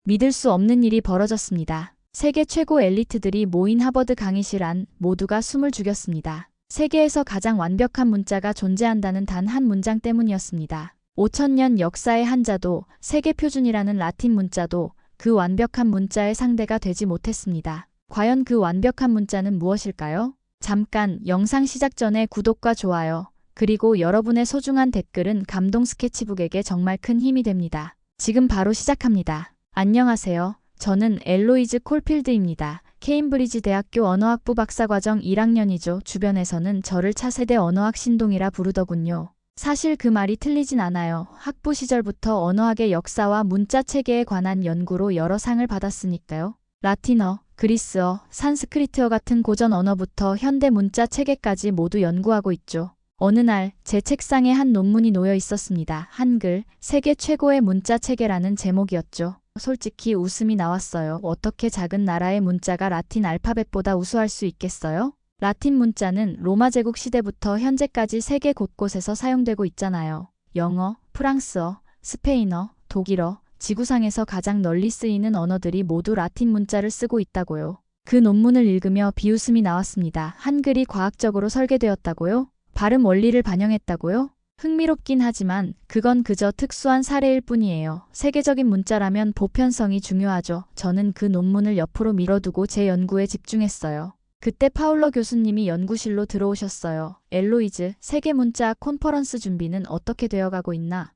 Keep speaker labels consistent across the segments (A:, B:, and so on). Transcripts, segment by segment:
A: 믿을 수 없는 일이 벌어졌습니다. 세계 최고 엘리트들이 모인 하버드 강의실 안 모두가 숨을 죽였습니다. 세계에서 가장 완벽한 문자가 존재한다는 단 한 문장 때문이었습니다. 5000년 역사의 한자도 세계 표준이라는 라틴 문자도 그 완벽한 문자의 상대가 되지 못했습니다. 과연 그 완벽한 문자는 무엇일까요? 잠깐 영상 시작 전에 구독과 좋아요, 그리고 여러분의 소중한 댓글은 감동 스케치북에게 정말 큰 힘이 됩니다. 지금 바로 시작합니다. 안녕하세요. 저는 엘로이즈 콜필드입니다. 케임브리지 대학교 언어학부 박사과정 1학년이죠. 주변에서는 저를 차세대 언어학 신동이라 부르더군요. 사실 그 말이 틀리진 않아요. 학부 시절부터 언어학의 역사와 문자 체계에 관한 연구로 여러 상을 받았으니까요. 라틴어, 그리스어, 산스크리트어 같은 고전 언어부터 현대 문자 체계까지 모두 연구하고 있죠. 어느 날 제 책상에 한 논문이 놓여 있었습니다. 한글, 세계 최고의 문자 체계라는 제목이었죠. 솔직히 웃음이 나왔어요. 어떻게 작은 나라의 문자가 라틴 알파벳보다 우수할 수 있겠어요? 라틴 문자는 로마 제국 시대부터 현재까지 세계 곳곳에서 사용되고 있잖아요. 영어, 프랑스어, 스페인어, 독일어, 지구상에서 가장 널리 쓰이는 언어들이 모두 라틴 문자를 쓰고 있다고요. 그 논문을 읽으며 비웃음이 나왔습니다. 한글이 과학적으로 설계되었다고요? 발음 원리를 반영했다고요? 흥미롭긴 하지만 그건 그저 특수한 사례일 뿐이에요. 세계적인 문자라면 보편성이 중요하죠. 저는 그 논문을 옆으로 밀어두고 제 연구에 집중했어요. 그때 파울러 교수님이 연구실로 들어오셨어요. 엘로이즈, 세계 문자 컨퍼런스 준비는 어떻게 되어가고 있나?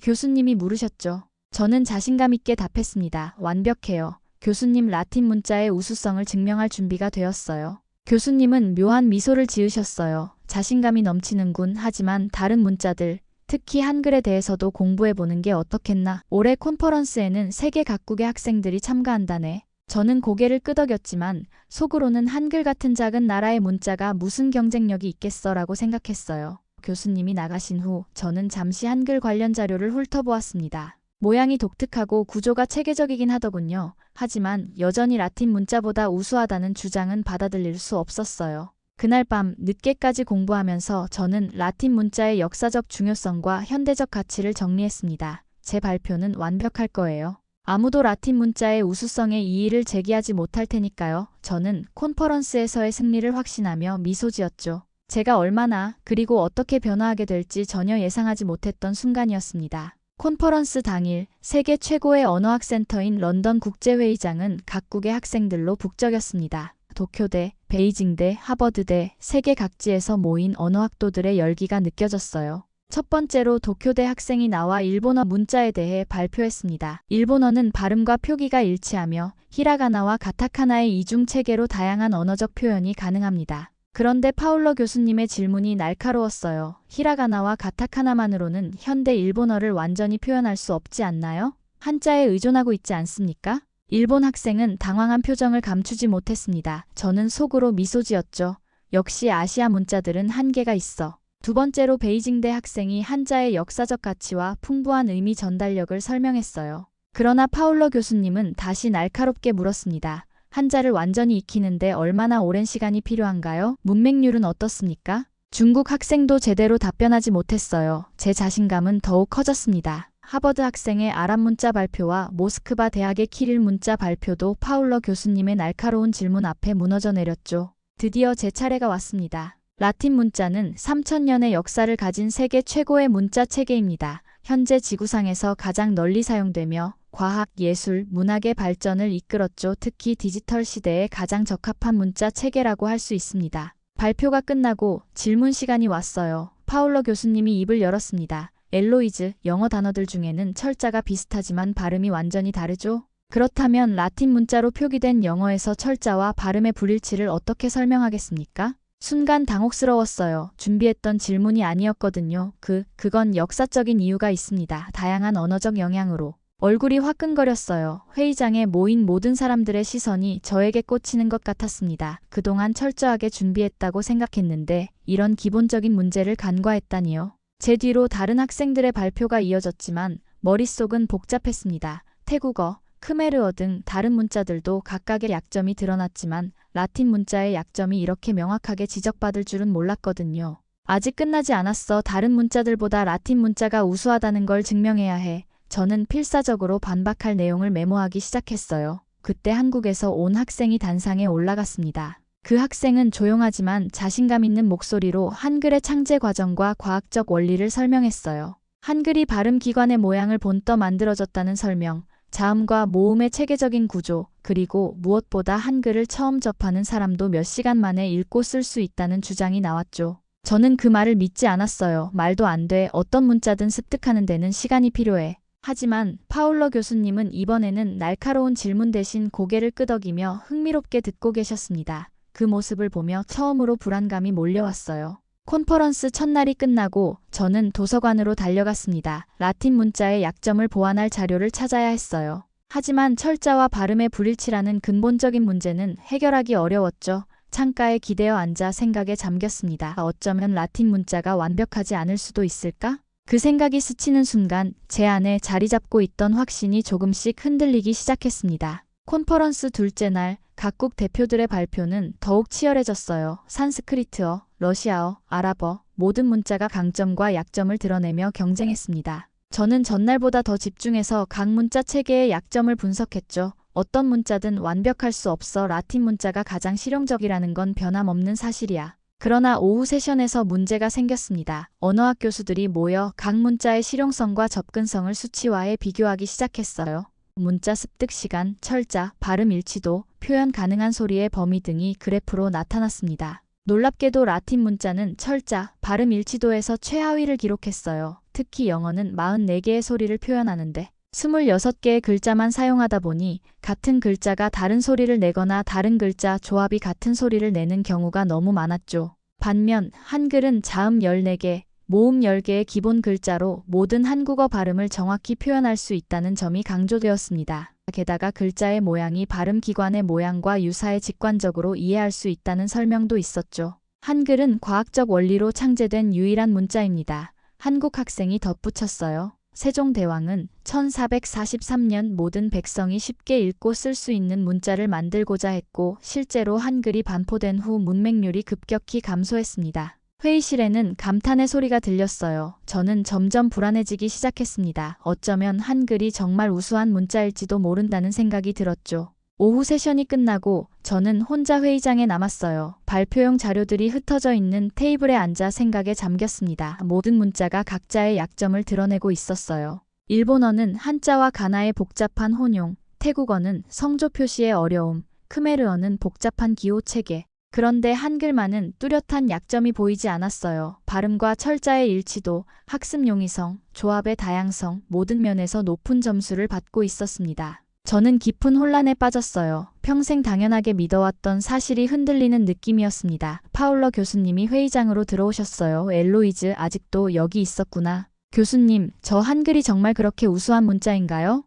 A: 교수님이 물으셨죠. 저는 자신감 있게 답했습니다. 완벽해요. 교수님, 라틴 문자의 우수성을 증명할 준비가 되었어요. 교수님은 묘한 미소를 지으셨어요. 자신감이 넘치는군. 하지만 다른 문자들, 특히 한글에 대해서도 공부해보는 게 어떻겠나? 올해 컨퍼런스에는 세계 각국의 학생들이 참가한다네. 저는 고개를 끄덕였지만 속으로는 한글 같은 작은 나라의 문자가 무슨 경쟁력이 있겠어라고 생각했어요. 교수님이 나가신 후 저는 잠시 한글 관련 자료를 훑어보았습니다. 모양이 독특하고 구조가 체계적이긴 하더군요. 하지만 여전히 라틴 문자보다 우수하다는 주장은 받아들일 수 없었어요. 그날 밤 늦게까지 공부하면서 저는 라틴 문자의 역사적 중요성과 현대적 가치를 정리했습니다. 제 발표는 완벽할 거예요. 아무도 라틴 문자의 우수성에 이의를 제기하지 못할 테니까요. 저는 컨퍼런스에서의 승리를 확신하며 미소 지었죠. 제가 얼마나 그리고 어떻게 변화하게 될지 전혀 예상하지 못했던 순간이었습니다. 컨퍼런스 당일 세계 최고의 언어학 센터인 런던 국제회의장은 각국의 학생들로 북적였습니다. 도쿄대, 베이징대, 하버드대, 세계 각지에서 모인 언어학도들의 열기가 느껴졌어요. 첫 번째로 도쿄대 학생이 나와 일본어 문자에 대해 발표했습니다. 일본어는 발음과 표기가 일치하며 히라가나와 가타카나의 이중 체계로 다양한 언어적 표현이 가능합니다. 그런데 파울러 교수님의 질문이 날카로웠어요. 히라가나와 가타카나만으로는 현대 일본어를 완전히 표현할 수 없지 않나요? 한자에 의존하고 있지 않습니까? 일본 학생은 당황한 표정을 감추지 못했습니다. 저는 속으로 미소 지었죠. 역시 아시아 문자들은 한계가 있어. 두 번째로 베이징대 학생이 한자의 역사적 가치와 풍부한 의미 전달력을 설명했어요. 그러나 파울러 교수님은 다시 날카롭게 물었습니다. 한자를 완전히 익히는데 얼마나 오랜 시간이 필요한가요? 문맹률은 어떻습니까? 중국 학생도 제대로 답변하지 못했어요. 제 자신감은 더욱 커졌습니다. 하버드 학생의 아랍 문자 발표와 모스크바 대학의 키릴 문자 발표도 파울러 교수님의 날카로운 질문 앞에 무너져 내렸죠. 드디어 제 차례가 왔습니다. 라틴 문자는 3000년의 역사를 가진 세계 최고의 문자 체계입니다. 현재 지구상에서 가장 널리 사용되며 과학, 예술, 문학의 발전을 이끌었죠. 특히 디지털 시대에 가장 적합한 문자 체계라고 할 수 있습니다. 발표가 끝나고 질문 시간이 왔어요. 파울러 교수님이 입을 열었습니다. 엘로이즈, 영어 단어들 중에는 철자가 비슷하지만 발음이 완전히 다르죠? 그렇다면 라틴 문자로 표기된 영어에서 철자와 발음의 불일치를 어떻게 설명하겠습니까? 순간 당혹스러웠어요. 준비했던 질문이 아니었거든요. 그건 역사적인 이유가 있습니다. 다양한 언어적 영향으로. 얼굴이 화끈거렸어요. 회의장에 모인 모든 사람들의 시선이 저에게 꽂히는 것 같았습니다. 그동안 철저하게 준비했다고 생각했는데 이런 기본적인 문제를 간과했다니요. 제 뒤로 다른 학생들의 발표가 이어졌지만 머릿속은 복잡했습니다. 태국어, 크메르어 등 다른 문자들도 각각의 약점이 드러났지만 라틴 문자의 약점이 이렇게 명확하게 지적받을 줄은 몰랐거든요. 아직 끝나지 않았어. 다른 문자들보다 라틴 문자가 우수하다는 걸 증명해야 해. 저는 필사적으로 반박할 내용을 메모하기 시작했어요. 그때 한국에서 온 학생이 단상에 올라갔습니다. 그 학생은 조용하지만 자신감 있는 목소리로 한글의 창제 과정과 과학적 원리를 설명했어요. 한글이 발음 기관의 모양을 본떠 만들어졌다는 설명, 자음과 모음의 체계적인 구조, 그리고 무엇보다 한글을 처음 접하는 사람도 몇 시간 만에 읽고 쓸 수 있다는 주장이 나왔죠. 저는 그 말을 믿지 않았어요. 말도 안 돼. 어떤 문자든 습득하는 데는 시간이 필요해. 하지만 파울러 교수님은 이번에는 날카로운 질문 대신 고개를 끄덕이며 흥미롭게 듣고 계셨습니다. 그 모습을 보며 처음으로 불안감이 몰려왔어요. 콘퍼런스 첫날이 끝나고 저는 도서관으로 달려갔습니다. 라틴 문자의 약점을 보완할 자료를 찾아야 했어요. 하지만 철자와 발음의 불일치라는 근본적인 문제는 해결하기 어려웠죠. 창가에 기대어 앉아 생각에 잠겼습니다. 어쩌면 라틴 문자가 완벽하지 않을 수도 있을까? 그 생각이 스치는 순간 제 안에 자리 잡고 있던 확신이 조금씩 흔들리기 시작했습니다. 콘퍼런스 둘째 날 각국 대표들의 발표는 더욱 치열해졌어요. 산스크리트어, 러시아어, 아랍어, 모든 문자가 강점과 약점을 드러내며 경쟁했습니다. 저는 전날보다 더 집중해서 각 문자 체계의 약점을 분석했죠. 어떤 문자든 완벽할 수 없어. 라틴 문자가 가장 실용적이라는 건 변함없는 사실이야. 그러나 오후 세션에서 문제가 생겼습니다. 언어학 교수들이 모여 각 문자의 실용성과 접근성을 수치화해 비교하기 시작했어요. 문자 습득 시간, 철자, 발음 일치도, 표현 가능한 소리의 범위 등이 그래프로 나타났습니다. 놀랍게도 라틴 문자는 철자, 발음 일치도에서 최하위를 기록했어요. 특히 영어는 44개의 소리를 표현하는데 26개의 글자만 사용하다 보니 같은 글자가 다른 소리를 내거나 다른 글자 조합이 같은 소리를 내는 경우가 너무 많았죠. 반면 한글은 자음 14개, 모음 10개의 기본 글자로 모든 한국어 발음을 정확히 표현할 수 있다는 점이 강조되었습니다. 게다가 글자의 모양이 발음 기관의 모양과 유사해 직관적으로 이해할 수 있다는 설명도 있었죠. 한글은 과학적 원리로 창제된 유일한 문자입니다. 한국 학생이 덧붙였어요. 세종대왕은 1443년 모든 백성이 쉽게 읽고 쓸 수 있는 문자를 만들고자 했고 실제로 한글이 반포된 후 문맹률이 급격히 감소했습니다. 회의실에는 감탄의 소리가 들렸어요. 저는 점점 불안해지기 시작했습니다. 어쩌면 한글이 정말 우수한 문자일지도 모른다는 생각이 들었죠. 오후 세션이 끝나고 저는 혼자 회의장에 남았어요. 발표용 자료들이 흩어져 있는 테이블에 앉아 생각에 잠겼습니다. 모든 문자가 각자의 약점을 드러내고 있었어요. 일본어는 한자와 가나의 복잡한 혼용, 태국어는 성조 표시의 어려움, 크메르어는 복잡한 기호 체계. 그런데 한글만은 뚜렷한 약점이 보이지 않았어요. 발음과 철자의 일치도, 학습 용이성, 조합의 다양성, 모든 면에서 높은 점수를 받고 있었습니다. 저는 깊은 혼란에 빠졌어요. 평생 당연하게 믿어왔던 사실이 흔들리는 느낌이었습니다. 파울러 교수님이 회의장으로 들어오셨어요. 엘로이즈, 아직도 여기 있었구나. 교수님, 저 한글이 정말 그렇게 우수한 문자인가요?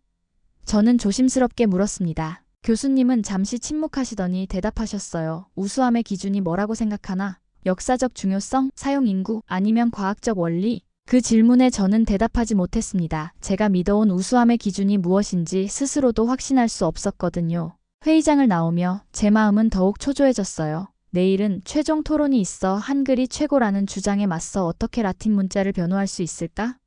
A: 저는 조심스럽게 물었습니다. 교수님은 잠시 침묵하시더니 대답하셨어요. 우수함의 기준이 뭐라고 생각하나? 역사적 중요성? 사용 인구? 아니면 과학적 원리? 그 질문에 저는 대답하지 못했습니다. 제가 믿어온 우수함의 기준이 무엇인지 스스로도 확신할 수 없었거든요. 회의장을 나오며 제 마음은 더욱 초조해졌어요. 내일은 최종 토론이 있어 한글이 최고라는 주장에 맞서 어떻게 라틴 문자를 변호할 수 있을까?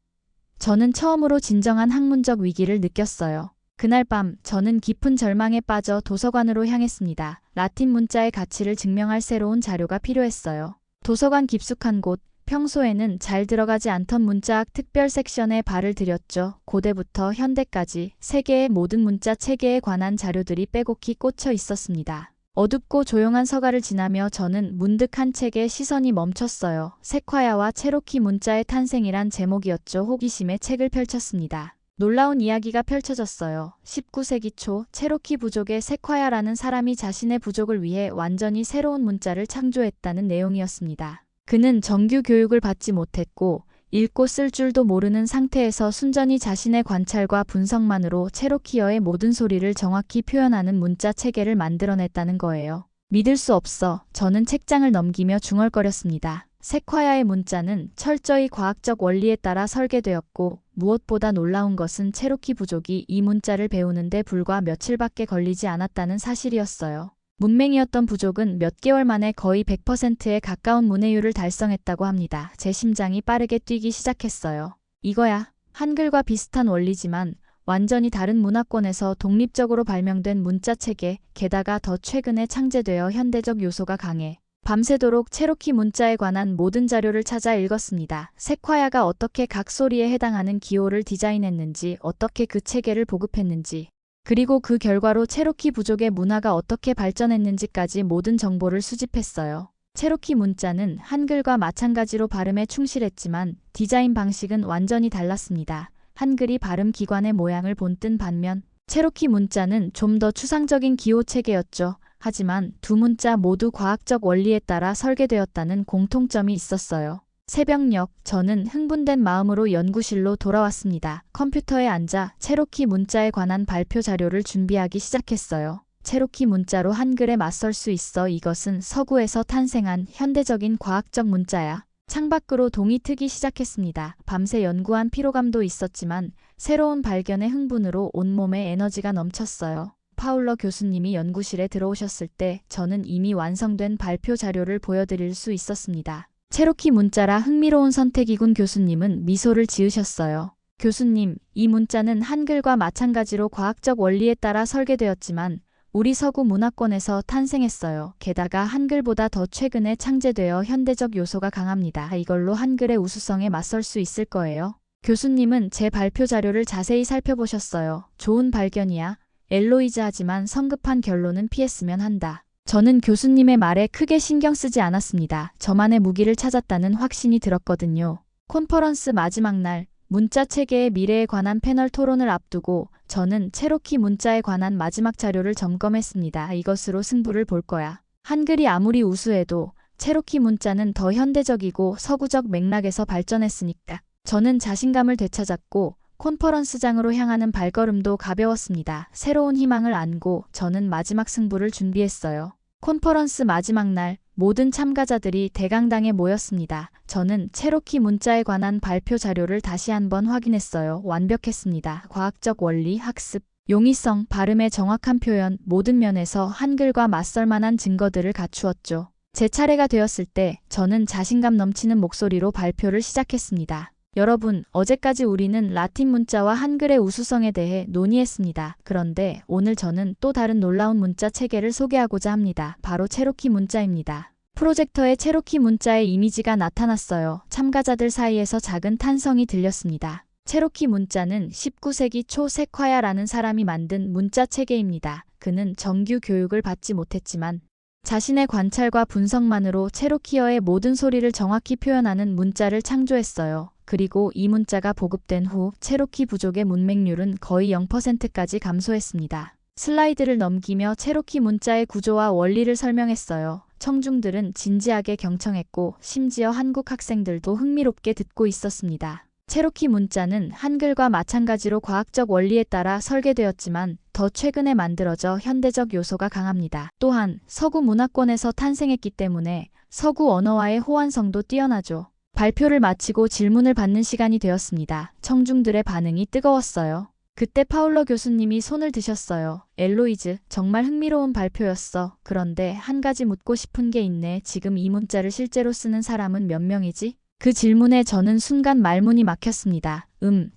A: 저는 처음으로 진정한 학문적 위기를 느꼈어요. 그날 밤 저는 깊은 절망에 빠져 도서관으로 향했습니다. 라틴 문자의 가치를 증명할 새로운 자료가 필요했어요. 도서관 깊숙한 곳, 평소에는 잘 들어가지 않던 문자학 특별 섹션에 발을 들였죠. 고대부터 현대까지 세계의 모든 문자 체계에 관한 자료들이 빼곡히 꽂혀 있었습니다. 어둡고 조용한 서가를 지나며 저는 문득 한 책에 시선이 멈췄어요. 세콰야와 체로키 문자의 탄생이란 제목이었죠. 호기심에 책을 펼쳤습니다. 놀라운 이야기가 펼쳐졌어요. 19세기 초 체로키 부족의 세콰야라는 사람이 자신의 부족을 위해 완전히 새로운 문자를 창조했다는 내용이었습니다. 그는 정규 교육을 받지 못했고 읽고 쓸 줄도 모르는 상태에서 순전히 자신의 관찰과 분석만으로 체로키어의 모든 소리를 정확히 표현하는 문자 체계를 만들어냈다는 거예요. 믿을 수 없어. 저는 책장을 넘기며 중얼거렸습니다. 세콰야의 문자는 철저히 과학적 원리에 따라 설계되었고 무엇보다 놀라운 것은 체로키 부족이 이 문자를 배우는데 불과 며칠밖에 걸리지 않았다는 사실이었어요. 문맹이었던 부족은 몇 개월 만에 거의 100%에 가까운 문해율을 달성했다고 합니다. 제 심장이 빠르게 뛰기 시작했어요. 이거야. 한글과 비슷한 원리지만 완전히 다른 문화권에서 독립적으로 발명된 문자 체계, 게다가 더 최근에 창제되어 현대적 요소가 강해 밤새도록 체로키 문자에 관한 모든 자료를 찾아 읽었습니다. 세콰야가 어떻게 각 소리에 해당하는 기호를 디자인했는지, 어떻게 그 체계를 보급했는지, 그리고 그 결과로 체로키 부족의 문화가 어떻게 발전했는지까지 모든 정보를 수집했어요. 체로키 문자는 한글과 마찬가지로 발음에 충실했지만 디자인 방식은 완전히 달랐습니다. 한글이 발음 기관의 모양을 본뜬 반면 체로키 문자는 좀 더 추상적인 기호 체계였죠. 하지만 두 문자 모두 과학적 원리에 따라 설계되었다는 공통점이 있었어요. 새벽녘, 저는 흥분된 마음으로 연구실로 돌아왔습니다. 컴퓨터에 앉아 체로키 문자에 관한 발표 자료를 준비하기 시작했어요. 체로키 문자로 한글에 맞설 수 있어. 이것은 서구에서 탄생한 현대적인 과학적 문자야. 창밖으로 동이 트기 시작했습니다. 밤새 연구한 피로감도 있었지만 새로운 발견의 흥분으로 온몸에 에너지가 넘쳤어요. 파울러 교수님이 연구실에 들어오셨을 때 저는 이미 완성된 발표 자료를 보여드릴 수 있었습니다. 체로키 문자라 흥미로운 선택이군. 교수님은 미소를 지으셨어요. 교수님, 이 문자는 한글과 마찬가지로 과학적 원리에 따라 설계되었지만 우리 서구 문화권에서 탄생했어요. 게다가 한글보다 더 최근에 창제되어 현대적 요소가 강합니다. 이걸로 한글의 우수성에 맞설 수 있을 거예요. 교수님은 제 발표 자료를 자세히 살펴보셨어요. 좋은 발견이야. 엘로이즈, 하지만 성급한 결론은 피했으면 한다. 저는 교수님의 말에 크게 신경 쓰지 않았습니다. 저만의 무기를 찾았다는 확신이 들었거든요. 콘퍼런스 마지막 날, 문자 체계의 미래에 관한 패널 토론을 앞두고 저는 체로키 문자에 관한 마지막 자료를 점검했습니다. 이것으로 승부를 볼 거야. 한글이 아무리 우수해도 체로키 문자는 더 현대적이고 서구적 맥락에서 발전했으니까. 저는 자신감을 되찾았고 콘퍼런스장으로 향하는 발걸음도 가벼웠습니다. 새로운 희망을 안고 저는 마지막 승부를 준비했어요. 콘퍼런스 마지막 날, 모든 참가자들이 대강당에 모였습니다. 저는 체로키 문자에 관한 발표 자료를 다시 한번 확인했어요. 완벽했습니다. 과학적 원리, 학습, 용이성, 발음의 정확한 표현, 모든 면에서 한글과 맞설 만한 증거들을 갖추었죠. 제 차례가 되었을 때 저는 자신감 넘치는 목소리로 발표를 시작했습니다. 여러분, 어제까지 우리는 라틴 문자와 한글의 우수성에 대해 논의했습니다. 그런데 오늘 저는 또 다른 놀라운 문자 체계를 소개하고자 합니다. 바로 체로키 문자입니다. 프로젝터에 체로키 문자의 이미지가 나타났어요. 참가자들 사이에서 작은 탄성이 들렸습니다. 체로키 문자는 19세기 초 세콰야라는 사람이 만든 문자 체계입니다. 그는 정규 교육을 받지 못했지만 자신의 관찰과 분석만으로 체로키어의 모든 소리를 정확히 표현하는 문자를 창조했어요. 그리고 이 문자가 보급된 후 체로키 부족의 문맹률은 거의 0%까지 감소했습니다. 슬라이드를 넘기며 체로키 문자의 구조와 원리를 설명했어요. 청중들은 진지하게 경청했고 심지어 한국 학생들도 흥미롭게 듣고 있었습니다. 체로키 문자는 한글과 마찬가지로 과학적 원리에 따라 설계되었지만 더 최근에 만들어져 현대적 요소가 강합니다. 또한 서구 문화권에서 탄생했기 때문에 서구 언어와의 호환성도 뛰어나죠. 발표를 마치고 질문을 받는 시간이 되었습니다. 청중들의 반응이 뜨거웠어요. 그때 파울러 교수님이 손을 드셨어요. 엘로이즈, 정말 흥미로운 발표였어. 그런데 한 가지 묻고 싶은 게 있네. 지금 이 문자를 실제로 쓰는 사람은 몇 명이지? 그 질문에 저는 순간 말문이 막혔습니다.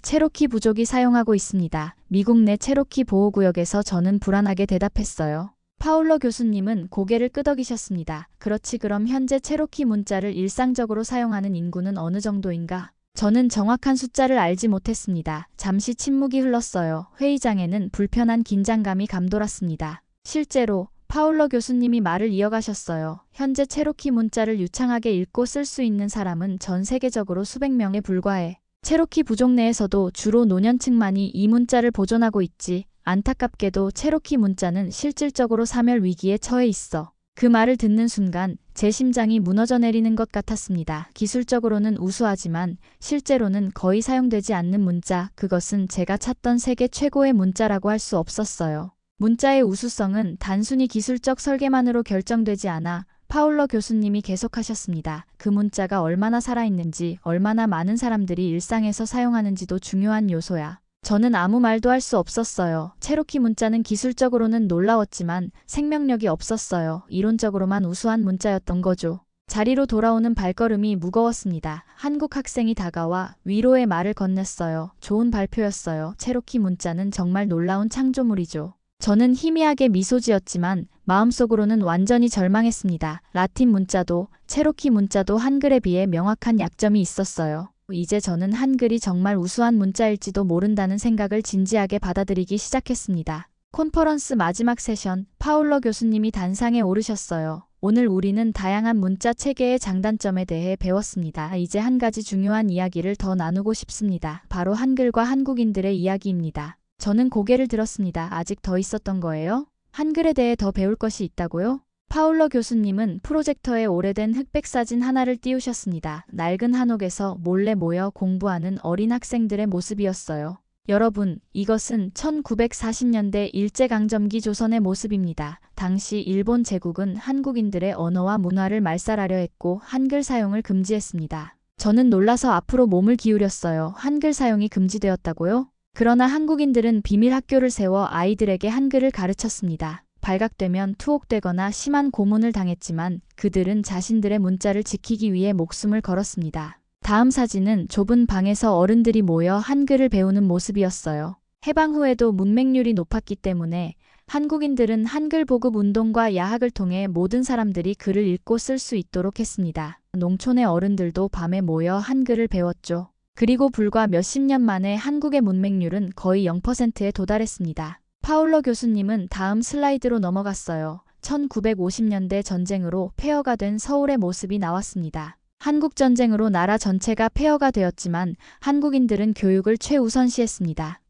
A: 체로키 부족이 사용하고 있습니다. 미국 내 체로키 보호구역에서 저는 불안하게 대답했어요. 파울러 교수님은 고개를 끄덕이셨습니다. 그렇지, 그럼 현재 체로키 문자를 일상적으로 사용하는 인구는 어느 정도인가? 저는 정확한 숫자를 알지 못했습니다. 잠시 침묵이 흘렀어요. 회의장에는 불편한 긴장감이 감돌았습니다. 실제로 파울러 교수님이 말을 이어가셨어요. 현재 체로키 문자를 유창하게 읽고 쓸 수 있는 사람은 전 세계적으로 수백 명에 불과해. 체로키 부족 내에서도 주로 노년층만이 이 문자를 보존하고 있지. 안타깝게도 체로키 문자는 실질적으로 사멸 위기에 처해 있어. 그 말을 듣는 순간 제 심장이 무너져 내리는 것 같았습니다. 기술적으로는 우수하지만 실제로는 거의 사용되지 않는 문자, 그것은 제가 찾던 세계 최고의 문자라고 할 수 없었어요. 문자의 우수성은 단순히 기술적 설계만으로 결정되지 않아 파울러 교수님이 계속하셨습니다. 그 문자가 얼마나 살아있는지, 얼마나 많은 사람들이 일상에서 사용하는지도 중요한 요소야. 저는 아무 말도 할 수 없었어요. 체로키 문자는 기술적으로는 놀라웠지만 생명력이 없었어요. 이론적으로만 우수한 문자였던 거죠. 자리로 돌아오는 발걸음이 무거웠습니다. 한국 학생이 다가와 위로의 말을 건넸어요. 좋은 발표였어요. 체로키 문자는 정말 놀라운 창조물이죠. 저는 희미하게 미소 지었지만 마음속으로는 완전히 절망했습니다. 라틴 문자도 체로키 문자도 한글에 비해 명확한 약점이 있었어요. 이제 저는 한글이 정말 우수한 문자일지도 모른다는 생각을 진지하게 받아들이기 시작했습니다. 콘퍼런스 마지막 세션, 파울러 교수님이 단상에 오르셨어요. 오늘 우리는 다양한 문자 체계의 장단점에 대해 배웠습니다. 이제 한 가지 중요한 이야기를 더 나누고 싶습니다. 바로 한글과 한국인들의 이야기입니다. 저는 고개를 들었습니다. 아직 더 있었던 거예요? 한글에 대해 더 배울 것이 있다고요? 파울러 교수님은 프로젝터에 오래된 흑백 사진 하나를 띄우셨습니다. 낡은 한옥에서 몰래 모여 공부하는 어린 학생들의 모습이었어요. 여러분, 이것은 1940년대 일제강점기 조선의 모습입니다. 당시 일본 제국은 한국인들의 언어와 문화를 말살하려 했고 한글 사용을 금지했습니다. 저는 놀라서 앞으로 몸을 기울였어요. 한글 사용이 금지되었다고요? 그러나 한국인들은 비밀 학교를 세워 아이들에게 한글을 가르쳤습니다. 발각되면 투옥되거나 심한 고문을 당했지만 그들은 자신들의 문자를 지키기 위해 목숨을 걸었습니다. 다음 사진은 좁은 방에서 어른들이 모여 한글을 배우는 모습이었어요. 해방 후에도 문맹률이 높았기 때문에 한국인들은 한글 보급 운동과 야학을 통해 모든 사람들이 글을 읽고 쓸 수 있도록 했습니다. 농촌의 어른들도 밤에 모여 한글을 배웠죠. 그리고 불과 몇십 년 만에 한국의 문맹률은 거의 0%에 도달했습니다. 파울러 교수님은 다음 슬라이드로 넘어갔어요. 1950년대 전쟁으로 폐허가 된 서울의 모습이 나왔습니다. 한국전쟁으로 나라 전체가 폐허가 되었지만 한국인들은 교육을 최우선시했습니다.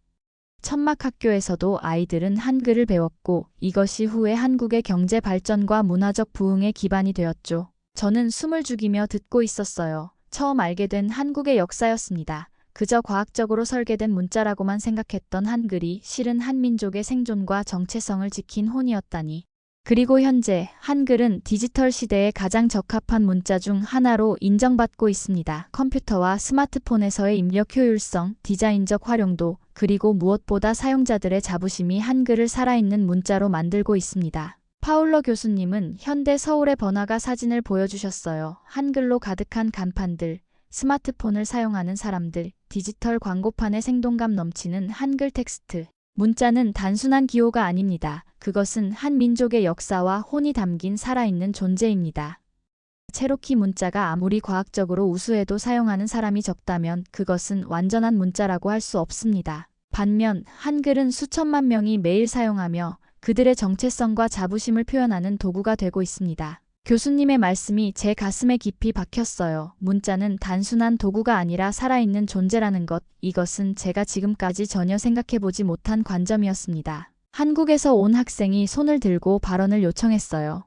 A: 천막학교에서도 아이들은 한글을 배웠고 이것이 후에 한국의 경제 발전과 문화적 부흥의 기반이 되었죠. 저는 숨을 죽이며 듣고 있었어요. 처음 알게 된 한국의 역사였습니다. 그저 과학적으로 설계된 문자라고만 생각했던 한글이 실은 한민족의 생존과 정체성을 지킨 혼이었다니. 그리고 현재 한글은 디지털 시대에 가장 적합한 문자 중 하나로 인정받고 있습니다. 컴퓨터와 스마트폰에서의 입력 효율성, 디자인적 활용도, 그리고 무엇보다 사용자들의 자부심이 한글을 살아있는 문자로 만들고 있습니다. 파울러 교수님은 현대 서울의 번화가 사진을 보여주셨어요. 한글로 가득한 간판들, 스마트폰을 사용하는 사람들, 디지털 광고판에 생동감 넘치는 한글 텍스트. 문자는 단순한 기호가 아닙니다. 그것은 한 민족의 역사와 혼이 담긴 살아있는 존재입니다. 체로키 문자가 아무리 과학적으로 우수해도 사용하는 사람이 적다면 그것은 완전한 문자라고 할 수 없습니다. 반면 한글은 수천만 명이 매일 사용하며 그들의 정체성과 자부심을 표현하는 도구가 되고 있습니다. 교수님의 말씀이 제 가슴에 깊이 박혔어요. 문자는 단순한 도구가 아니라 살아있는 존재라는 것, 이것은 제가 지금까지 전혀 생각해보지 못한 관점이었습니다. 한국에서 온 학생이 손을 들고 발언을 요청했어요.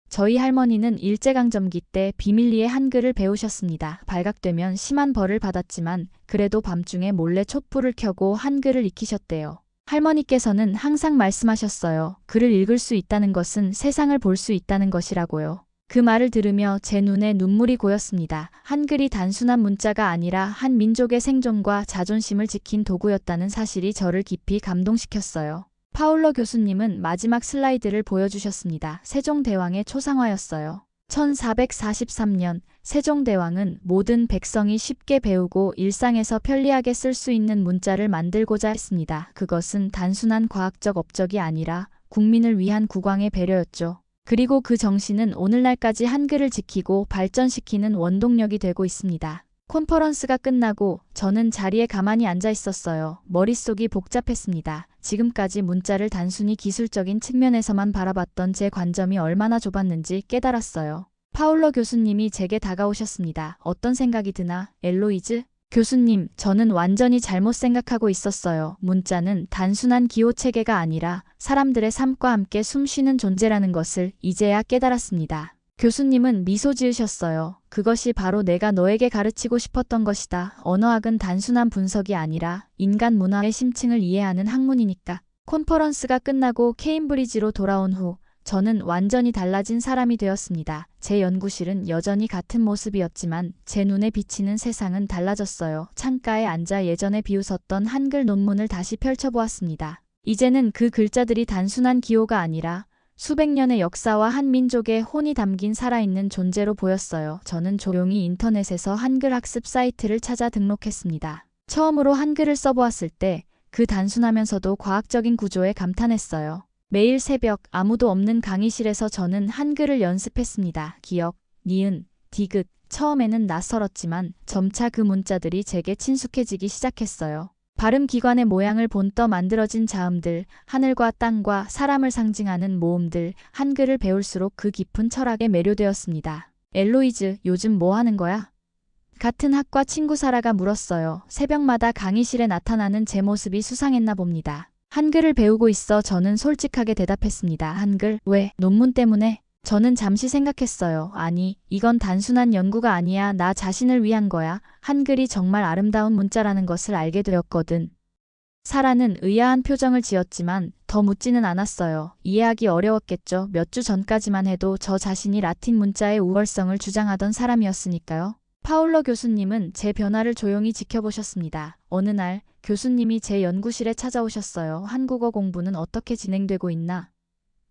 A: 저희 할머니는 일제강점기 때 비밀리에 한글을 배우셨습니다. 발각되면 심한 벌을 받았지만 그래도 밤중에 몰래 촛불을 켜고 한글을 익히셨대요. 할머니께서는 항상 말씀하셨어요. 글을 읽을 수 있다는 것은 세상을 볼 수 있다는 것이라고요. 그 말을 들으며 제 눈에 눈물이 고였습니다. 한글이 단순한 문자가 아니라 한 민족의 생존과 자존심을 지킨 도구였다는 사실이 저를 깊이 감동시켰어요. 파울러 교수님은 마지막 슬라이드를 보여주셨습니다. 세종대왕의 초상화였어요. 1443년 세종대왕은 모든 백성이 쉽게 배우고 일상에서 편리하게 쓸 수 있는 문자를 만들고자 했습니다. 그것은 단순한 과학적 업적이 아니라 국민을 위한 국왕의 배려였죠. 그리고 그 정신은 오늘날까지 한글을 지키고 발전시키는 원동력이 되고 있습니다. 콘퍼런스가 끝나고 저는 자리에 가만히 앉아 있었어요. 머릿속이 복잡했습니다. 지금까지 문자를 단순히 기술적인 측면에서만 바라봤던 제 관점이 얼마나 좁았는지 깨달았어요. 파울러 교수님이 제게 다가오셨습니다. 어떤 생각이 드나, 엘로이즈? 교수님, 저는 완전히 잘못 생각하고 있었어요. 문자는 단순한 기호 체계가 아니라 사람들의 삶과 함께 숨쉬는 존재라는 것을 이제야 깨달았습니다. 교수님은 미소 지으셨어요. 그것이 바로 내가 너에게 가르치고 싶었던 것이다. 언어학은 단순한 분석이 아니라 인간 문화의 심층을 이해하는 학문이니까. 콘퍼런스가 끝나고 케임브리지로 돌아온 후 저는 완전히 달라진 사람이 되었습니다. 제 연구실은 여전히 같은 모습이었지만 제 눈에 비치는 세상은 달라졌어요. 창가에 앉아 예전에 비웃었던 한글 논문을 다시 펼쳐보았습니다. 이제는 그 글자들이 단순한 기호가 아니라 수백 년의 역사와 한 민족의 혼이 담긴 살아있는 존재로 보였어요. 저는 조용히 인터넷에서 한글 학습 사이트를 찾아 등록했습니다. 처음으로 한글을 써보았을 때 그 단순하면서도 과학적인 구조에 감탄했어요. 매일 새벽 아무도 없는 강의실에서 저는 한글을 연습했습니다. 기역, 니은, 디귿. 처음에는 낯설었지만 점차 그 문자들이 제게 친숙해지기 시작했어요. 발음 기관의 모양을 본떠 만들어진 자음들, 하늘과 땅과 사람을 상징하는 모음들, 한글을 배울수록 그 깊은 철학에 매료되었습니다. 엘로이즈, 요즘 뭐 하는 거야? 같은 학과 친구 사라가 물었어요. 새벽마다 강의실에 나타나는 제 모습이 수상했나 봅니다. 한글을 배우고 있어. 저는 솔직하게 대답했습니다. 한글? 왜? 논문 때문에? 저는 잠시 생각했어요. 아니, 이건 단순한 연구가 아니야. 나 자신을 위한 거야. 한글이 정말 아름다운 문자라는 것을 알게 되었거든. 사라는 의아한 표정을 지었지만 더 묻지는 않았어요. 이해하기 어려웠겠죠. 몇 주 전까지만 해도 저 자신이 라틴 문자의 우월성을 주장하던 사람이었으니까요. 파울러 교수님은 제 변화를 조용히 지켜보셨습니다. 어느 날 교수님이 제 연구실에 찾아오셨어요. 한국어 공부는 어떻게 진행되고 있나?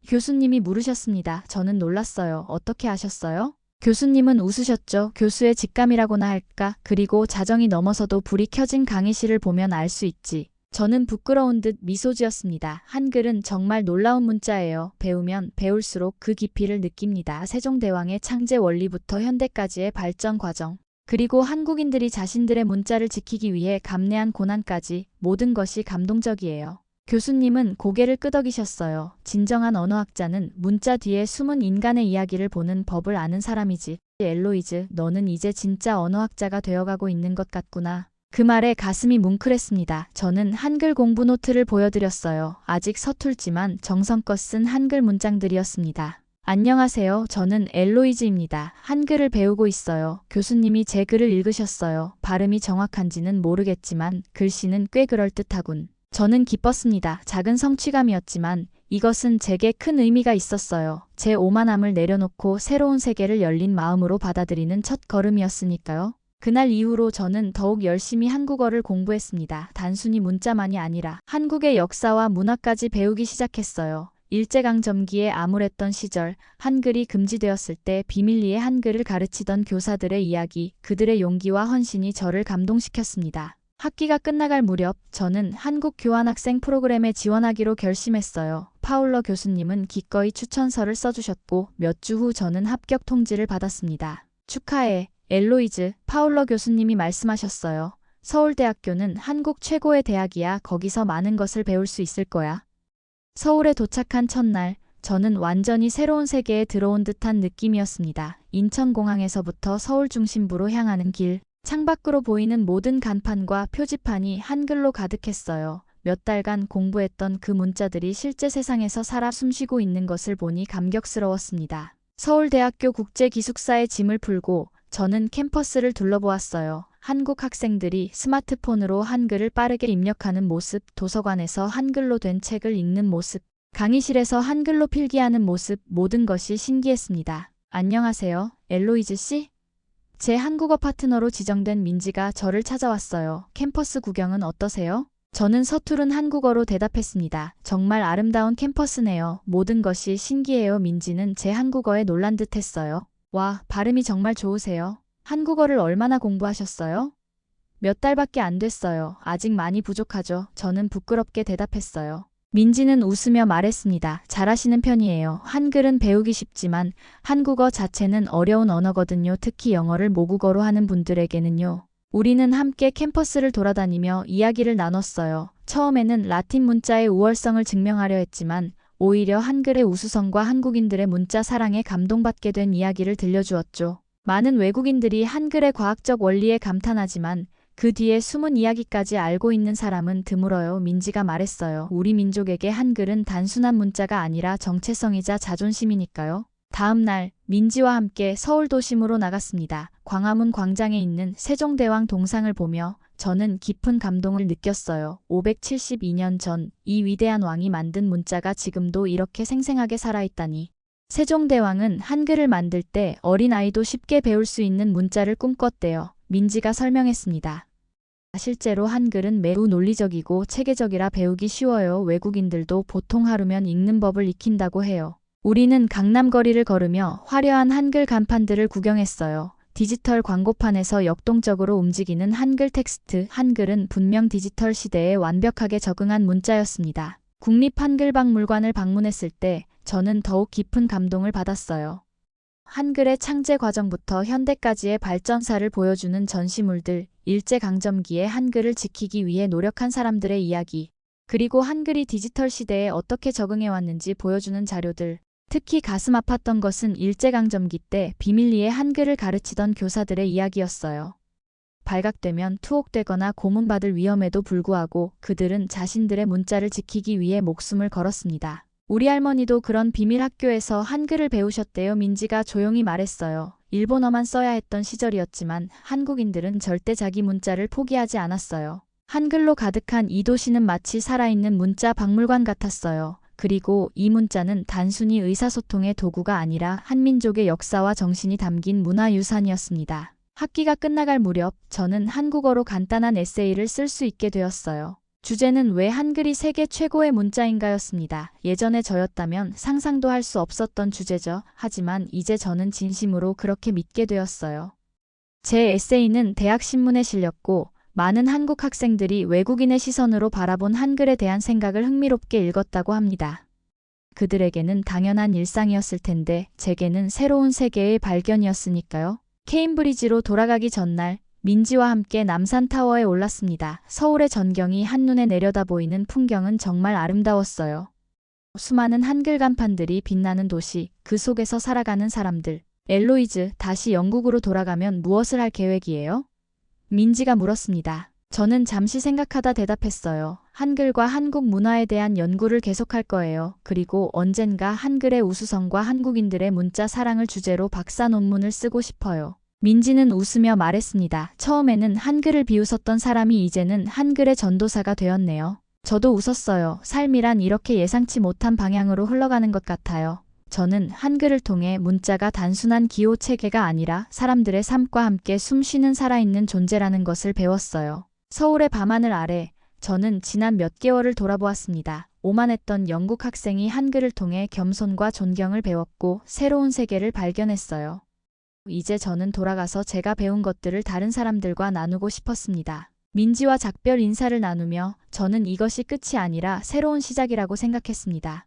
A: 교수님이 물으셨습니다. 저는 놀랐어요. 어떻게 아셨어요? 교수님은 웃으셨죠. 교수의 직감이라고나 할까? 그리고 자정이 넘어서도 불이 켜진 강의실을 보면 알 수 있지. 저는 부끄러운 듯 미소 지었습니다. 한글은 정말 놀라운 문자예요. 배우면 배울수록 그 깊이를 느낍니다. 세종대왕의 창제 원리부터 현대까지의 발전 과정. 그리고 한국인들이 자신들의 문자를 지키기 위해 감내한 고난까지 모든 것이 감동적이에요. 교수님은 고개를 끄덕이셨어요. 진정한 언어학자는 문자 뒤에 숨은 인간의 이야기를 보는 법을 아는 사람이지. 엘로이즈, 너는 이제 진짜 언어학자가 되어가고 있는 것 같구나. 그 말에 가슴이 뭉클했습니다. 저는 한글 공부 노트를 보여드렸어요. 아직 서툴지만 정성껏 쓴 한글 문장들이었습니다. 안녕하세요. 저는 엘로이즈입니다. 한글을 배우고 있어요. 교수님이 제 글을 읽으셨어요. 발음이 정확한지는 모르겠지만 글씨는 꽤 그럴듯하군. 저는 기뻤습니다. 작은 성취감이었지만 이것은 제게 큰 의미가 있었어요. 제 오만함을 내려놓고 새로운 세계를 열린 마음으로 받아들이는 첫 걸음이었으니까요. 그날 이후로 저는 더욱 열심히 한국어를 공부했습니다. 단순히 문자만이 아니라 한국의 역사와 문화까지 배우기 시작했어요. 일제강점기에 암울했던 시절, 한글이 금지되었을 때 비밀리에 한글을 가르치던 교사들의 이야기, 그들의 용기와 헌신이 저를 감동시켰습니다. 학기가 끝나갈 무렵 저는 한국 교환학생 프로그램에 지원하기로 결심했어요. 파울러 교수님은 기꺼이 추천서를 써주셨고 몇 주 후 저는 합격 통지를 받았습니다. 축하해, 엘로이즈, 파울러 교수님이 말씀하셨어요. 서울대학교는 한국 최고의 대학이야. 거기서 많은 것을 배울 수 있을 거야. 서울에 도착한 첫날, 저는 완전히 새로운 세계에 들어온 듯한 느낌이었습니다. 인천공항에서부터 서울 중심부로 향하는 길, 창밖으로 보이는 모든 간판과 표지판이 한글로 가득했어요. 몇 달간 공부했던 그 문자들이 실제 세상에서 살아 숨쉬고 있는 것을 보니 감격스러웠습니다. 서울대학교 국제기숙사에 짐을 풀고 저는 캠퍼스를 둘러보았어요. 한국 학생들이 스마트폰으로 한글을 빠르게 입력하는 모습, 도서관에서 한글로 된 책을 읽는 모습, 강의실에서 한글로 필기하는 모습, 모든 것이 신기했습니다. 안녕하세요, 엘로이즈 씨? 제 한국어 파트너로 지정된 민지가 저를 찾아왔어요. 캠퍼스 구경은 어떠세요? 저는 서투른 한국어로 대답했습니다. 정말 아름다운 캠퍼스네요. 모든 것이 신기해요. 민지는 제 한국어에 놀란 듯 했어요. 와, 발음이 정말 좋으세요. 한국어를 얼마나 공부하셨어요? 몇 달밖에 안 됐어요. 아직 많이 부족하죠. 저는 부끄럽게 대답했어요. 민지는 웃으며 말했습니다. 잘하시는 편이에요. 한글은 배우기 쉽지만 한국어 자체는 어려운 언어거든요. 특히 영어를 모국어로 하는 분들에게는요. 우리는 함께 캠퍼스를 돌아다니며 이야기를 나눴어요. 처음에는 라틴 문자의 우월성을 증명하려 했지만 오히려 한글의 우수성과 한국인들의 문자 사랑에 감동받게 된 이야기를 들려주었죠. 많은 외국인들이 한글의 과학적 원리에 감탄하지만 그 뒤에 숨은 이야기까지 알고 있는 사람은 드물어요. 민지가 말했어요. 우리 민족에게 한글은 단순한 문자가 아니라 정체성이자 자존심이니까요. 다음 날 민지와 함께 서울 도심으로 나갔습니다. 광화문 광장에 있는 세종대왕 동상을 보며 저는 깊은 감동을 느꼈어요. 572년 전 이 위대한 왕이 만든 문자가 지금도 이렇게 생생하게 살아있다니. 세종대왕은 한글을 만들 때 어린아이도 쉽게 배울 수 있는 문자를 꿈꿨대요. 민지가 설명했습니다. 실제로 한글은 매우 논리적이고 체계적이라 배우기 쉬워요. 외국인들도 보통 하루면 읽는 법을 익힌다고 해요. 우리는 강남 거리를 걸으며 화려한 한글 간판들을 구경했어요. 디지털 광고판에서 역동적으로 움직이는 한글 텍스트, 한글은 분명 디지털 시대에 완벽하게 적응한 문자였습니다. 국립한글박물관을 방문했을 때 저는 더욱 깊은 감동을 받았어요. 한글의 창제 과정부터 현대까지의 발전사를 보여주는 전시물들, 일제강점기에 한글을 지키기 위해 노력한 사람들의 이야기, 그리고 한글이 디지털 시대에 어떻게 적응해왔는지 보여주는 자료들, 특히 가슴 아팠던 것은 일제강점기 때 비밀리에 한글을 가르치던 교사들의 이야기였어요. 발각되면 투옥되거나 고문받을 위험에도 불구하고 그들은 자신들의 문자를 지키기 위해 목숨을 걸었습니다. 우리 할머니도 그런 비밀 학교에서 한글을 배우셨대요. 민지가 조용히 말했어요. 일본어만 써야 했던 시절이었지만 한국인들은 절대 자기 문자를 포기하지 않았어요. 한글로 가득한 이 도시는 마치 살아있는 문자 박물관 같았어요. 그리고 이 문자는 단순히 의사소통의 도구가 아니라 한민족의 역사와 정신이 담긴 문화유산이었습니다. 학기가 끝나갈 무렵 저는 한국어로 간단한 에세이를 쓸 수 있게 되었어요. 주제는 왜 한글이 세계 최고의 문자인가였습니다. 예전에 저였다면 상상도 할 수 없었던 주제죠. 하지만 이제 저는 진심으로 그렇게 믿게 되었어요. 제 에세이는 대학신문에 실렸고 많은 한국 학생들이 외국인의 시선으로 바라본 한글에 대한 생각을 흥미롭게 읽었다고 합니다. 그들에게는 당연한 일상이었을 텐데 제게는 새로운 세계의 발견이었으니까요. 케임브리지로 돌아가기 전날 민지와 함께 남산타워에 올랐습니다. 서울의 전경이 한눈에 내려다 보이는 풍경은 정말 아름다웠어요. 수많은 한글 간판들이 빛나는 도시, 그 속에서 살아가는 사람들. 엘로이즈, 다시 영국으로 돌아가면 무엇을 할 계획이에요? 민지가 물었습니다. 저는 잠시 생각하다 대답했어요. 한글과 한국 문화에 대한 연구를 계속할 거예요. 그리고 언젠가 한글의 우수성과 한국인들의 문자 사랑을 주제로 박사 논문을 쓰고 싶어요. 민지는 웃으며 말했습니다. 처음에는 한글을 비웃었던 사람이 이제는 한글의 전도사가 되었네요. 저도 웃었어요. 삶이란 이렇게 예상치 못한 방향으로 흘러가는 것 같아요. 저는 한글을 통해 문자가 단순한 기호 체계가 아니라 사람들의 삶과 함께 숨쉬는 살아있는 존재라는 것을 배웠어요. 서울의 밤하늘 아래 저는 지난 몇 개월을 돌아보았습니다. 오만했던 영국 학생이 한글을 통해 겸손과 존경을 배웠고 새로운 세계를 발견했어요. 이제 저는 돌아가서 제가 배운 것들을 다른 사람들과 나누고 싶었습니다. 민지와 작별 인사를 나누며 저는 이것이 끝이 아니라 새로운 시작이라고 생각했습니다.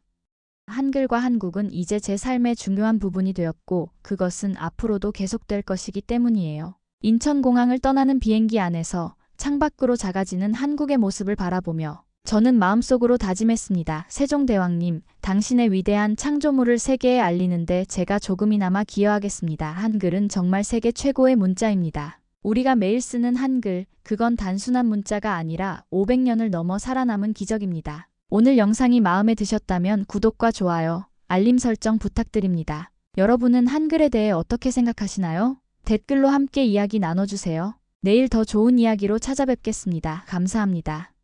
A: 한글과 한국은 이제 제 삶의 중요한 부분이 되었고 그것은 앞으로도 계속될 것이기 때문이에요. 인천공항을 떠나는 비행기 안에서 창밖으로 작아지는 한국의 모습을 바라보며 저는 마음속으로 다짐했습니다. 세종대왕님, 당신의 위대한 창조물을 세계에 알리는데 제가 조금이나마 기여하겠습니다. 한글은 정말 세계 최고의 문자입니다. 우리가 매일 쓰는 한글, 그건 단순한 문자가 아니라 500년을 넘어 살아남은 기적입니다. 오늘 영상이 마음에 드셨다면 구독과 좋아요, 알림 설정 부탁드립니다. 여러분은 한글에 대해 어떻게 생각하시나요? 댓글로 함께 이야기 나눠주세요. 내일 더 좋은 이야기로 찾아뵙겠습니다. 감사합니다.